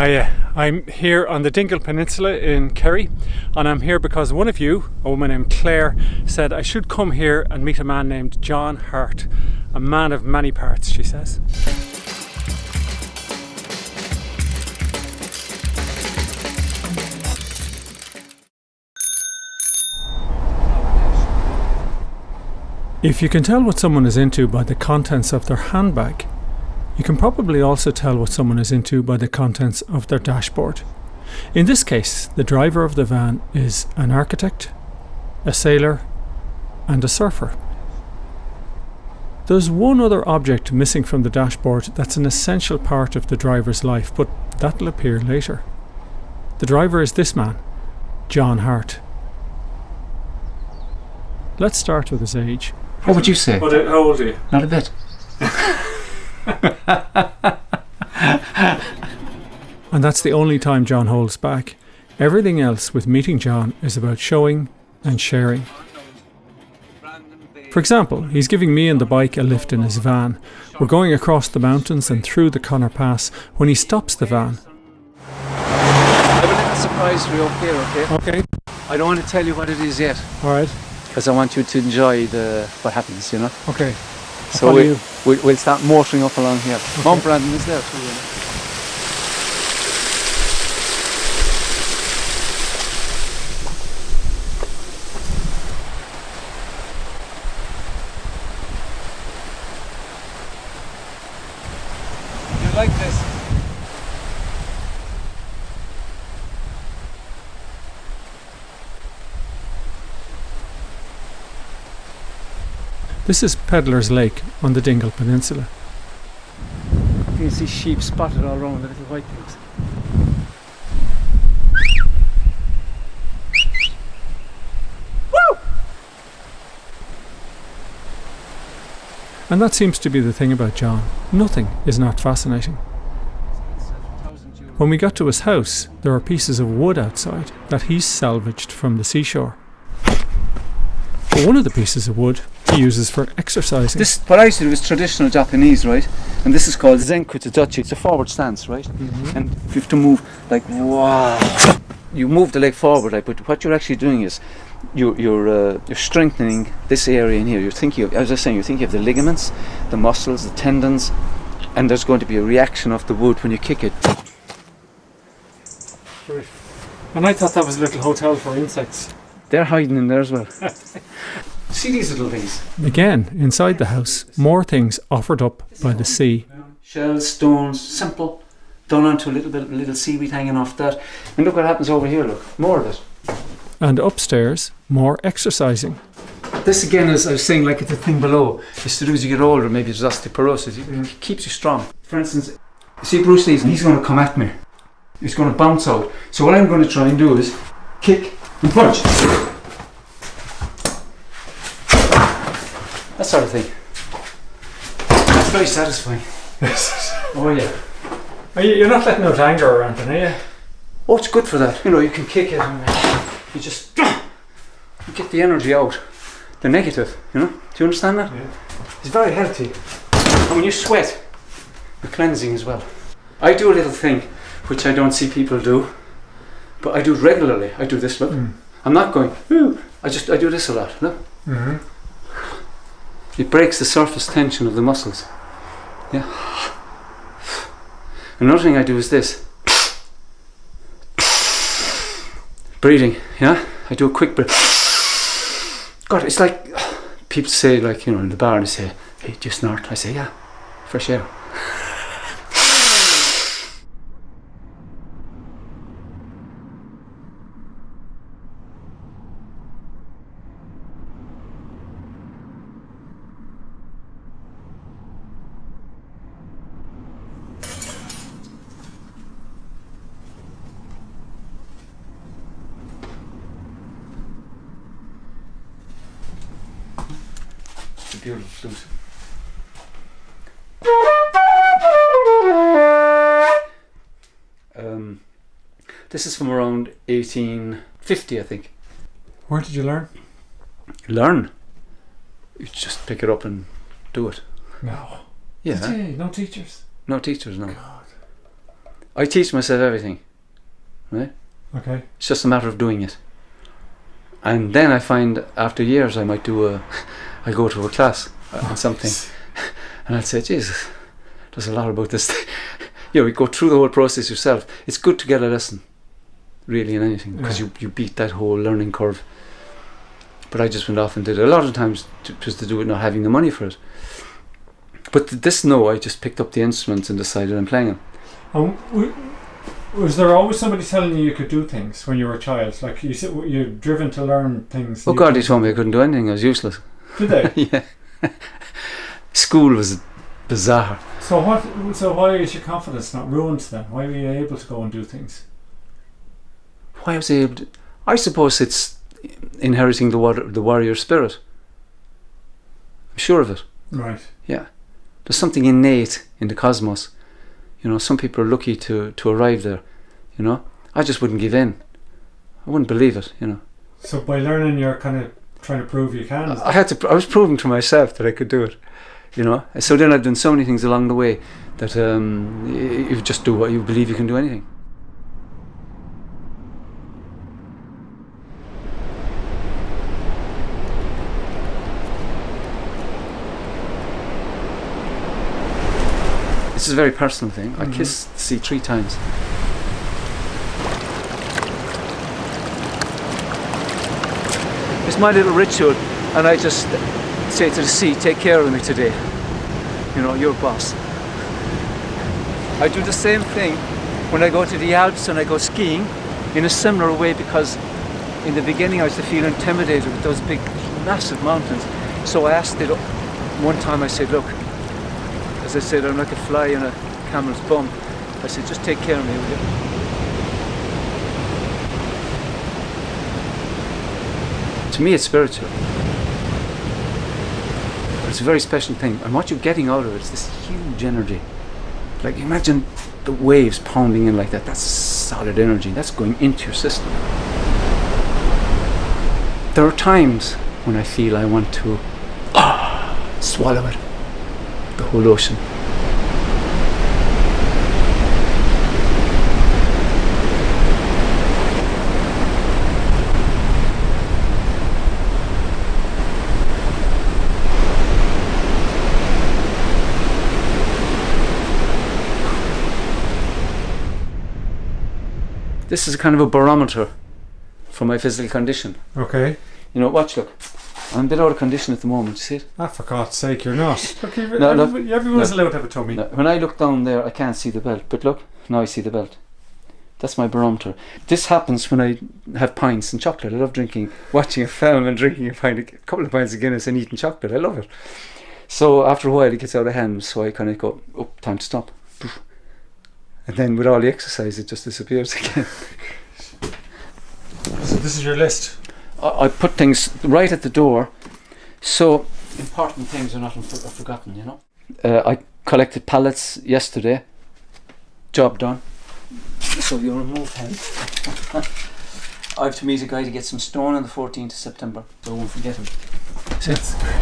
Hiya, I'm here on the Dingle Peninsula in Kerry, and I'm here because one of you, a woman named Claire, said I should come here and meet a man named John Harte, a man of many parts, she says. If you can tell what someone is into by the contents of their handbag, you can probably also tell what someone is into by the contents of their dashboard. In this case, the driver of the van is an architect, a sailor, and a surfer. There's one other object missing from the dashboard that's an essential part of the driver's life, but that'll appear later. The driver is this man, John Harte. Let's start with his age. What would you say? How old are you? Not a bit. And that's the only time John holds back. Everything else with meeting John is about showing and sharing. For example, he's giving me and the bike a lift in his van. We're going across the mountains and through the Connor Pass when he stops the van. I have a little surprise for you up here, okay? Okay. I don't want to tell you what it is yet, Alright. because I want you to enjoy what happens, you know? Okay. So we'll start motoring up along here. Okay. Mum Brandon is there too, you know? You like this? This is Pedlar's Lake on the Dingle Peninsula. You can see sheep spotted all around the little white things. Woo! And that seems to be the thing about John. Nothing is not fascinating. When we got to his house, there are pieces of wood outside that he's salvaged from the seashore. But one of the pieces of wood he uses for exercising. This, what I used to do is traditional Japanese, right? And this is called Zenku Tadachi. It's a forward stance, right? Mm-hmm. And you have to move like, wow. You move the leg forward, right? But what you're actually doing is you're strengthening this area in here. You're thinking of, as I was saying, you're thinking of the ligaments, the muscles, the tendons, and there's going to be a reaction of the wood when you kick it. And I thought that was a little hotel for insects. They're hiding in there as well. See these little things? Again, inside the house, more things offered up by the sea. Shells, stones, simple, done onto a little seaweed hanging off that. And look what happens over here, look, more of it. And upstairs, more exercising. This again, as I was saying, like it's a thing below. It's to do as you get older, maybe it's osteoporosis. It keeps you strong. For instance, you see Bruce Lee, he's going to come at me. He's going to bounce out. So what I'm going to try and do is kick and punch. That sort of thing. It's very satisfying. Oh yeah. You're not letting out anger or anything, are you? Oh, it's good for that. You know, you can kick it and you just you get the energy out, the negative. You know, do you understand that? Yeah. It's very healthy. And when you sweat, you're cleansing as well. I do a little thing which I don't see people do, but I do it regularly. I do this. Look, I'm not going. Ooh. I do this a lot. Look. Mm-hmm. It breaks the surface tension of the muscles. Yeah. Another thing I do is this. Breathing, yeah? I do a quick breath. God, it's like people say, like, you know, in the bar, and they say, hey, do you snort? I say, yeah, fresh air. Beautiful flute. This is from around 1850, I think. Where did you learn? Learn? You just pick it up and do it. No. Yeah. Did you? No teachers? No teachers, no. God. I teach myself everything, right? Okay. It's just a matter of doing it. And then I find after years I might I go to a class on something, and I'll say, Jesus, there's a lot about this. You go through the whole process yourself. It's good to get a lesson, really, in anything, because you beat that whole learning curve. But I just went off and did it. A lot of times just to do with not having the money for it. But I just picked up the instruments and decided I'm playing them. Was there always somebody telling you could do things when you were a child? Like you said, you're driven to learn things. Oh God, they told me I couldn't do anything. I was useless. Did they? Yeah. School was bizarre. So why is your confidence not ruined then? Why were you able to go and do things? Why I was able to? I suppose it's inheriting the warrior spirit. I'm sure of it. Right. Yeah. There's something innate in the cosmos. Some people are lucky to arrive there. I just wouldn't give in. I wouldn't believe it. So by learning, you're kind of trying to prove you can. I was proving to myself that I could do it. So then I've done so many things along the way that you just do what you believe you can do anything. This is a very personal thing. I kissed the sea 3 times. It's my little ritual, and I just say to the sea, take care of me today. You're boss. I do the same thing when I go to the Alps and I go skiing in a similar way, because in the beginning I used to feel intimidated with those big, massive mountains. So I asked it one time, I said, look, as I said, I'm like a fly in a camel's bum. I said, just take care of me, will you? To me, it's spiritual. But it's a very special thing. And what you're getting out of it is this huge energy. Like, imagine the waves pounding in like that. That's solid energy. That's going into your system. There are times when I feel I want to swallow it. The whole ocean. This is kind of a barometer for my physical condition. Okay. Watch, look. I'm a bit out of condition at the moment, you see it? Ah, for God's sake, you're not. Look, No, everyone's allowed to have a tummy. No, when I look down there, I can't see the belt. But look, now I see the belt. That's my barometer. This happens when I have pints and chocolate. I love watching a film and drinking a couple of pints of Guinness and eating chocolate. I love it. So after a while, it gets out of hand. So I kind of go, oh, time to stop. And then with all the exercise, it just disappears again. So this is your list? I put things right at the door, so important things are not forgotten, I collected pallets yesterday. Job done. So you remove him. I have to meet a guy to get some stone on the 14th of September, so I won't forget him. That's great.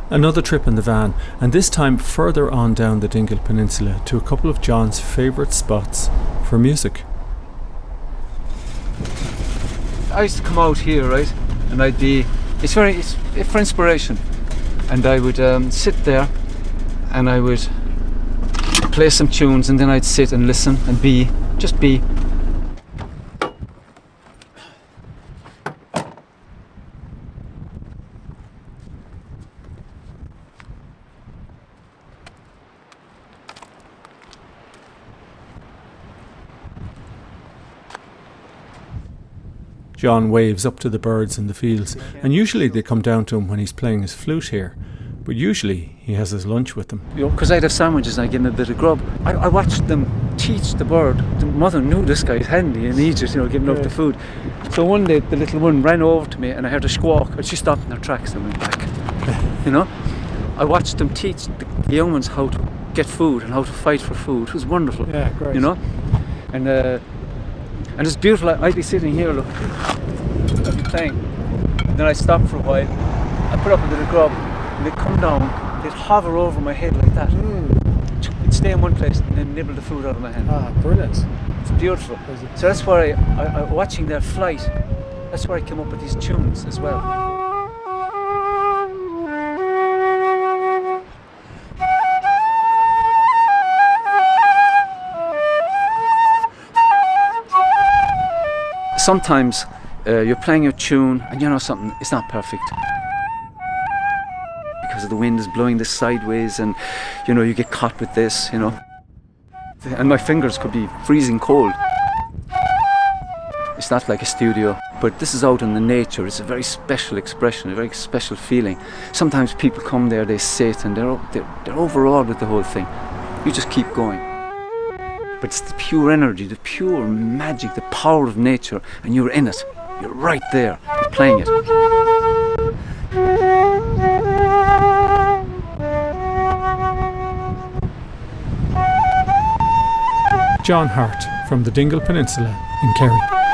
Another trip in the van, and this time further on down the Dingle Peninsula to a couple of John's favourite spots for music. I used to come out here, right, and it's for inspiration, and I would sit there and I would play some tunes, and then I'd sit and listen and just be. John waves up to the birds in the fields, and usually they come down to him when he's playing his flute here, but usually he has his lunch with them. Because I'd have sandwiches and I'd give him a bit of grub. I watched them teach the bird. The mother knew this guy's handy in Egypt, giving up the food. So one day the little one ran over to me and I heard a squawk, and she stopped in her tracks and went back. I watched them teach the young ones how to get food and how to fight for food. It was wonderful. Yeah, great. And it's beautiful. I'd be sitting here, look, I'd be playing. And then I'd stop for a while. I'd put up a bit of grub, and they'd come down, they'd hover over my head like that. It's stay in one place and then nibble the food out of my hand. Ah, brilliant. It's beautiful. So that's where I watching their flight, that's where I came up with these tunes as well. Sometimes you're playing a tune and you know something, it's not perfect. Because the wind is blowing this sideways and you know you get caught with this, you know. And my fingers could be freezing cold. It's not like a studio, but this is out in the nature. It's a very special expression, a very special feeling. Sometimes people come there, they sit and they're overawed with the whole thing. You just keep going. But it's the pure energy, the pure magic, the power of nature, and you're in it. You're right there, you're playing it. John Harte from the Dingle Peninsula in Kerry.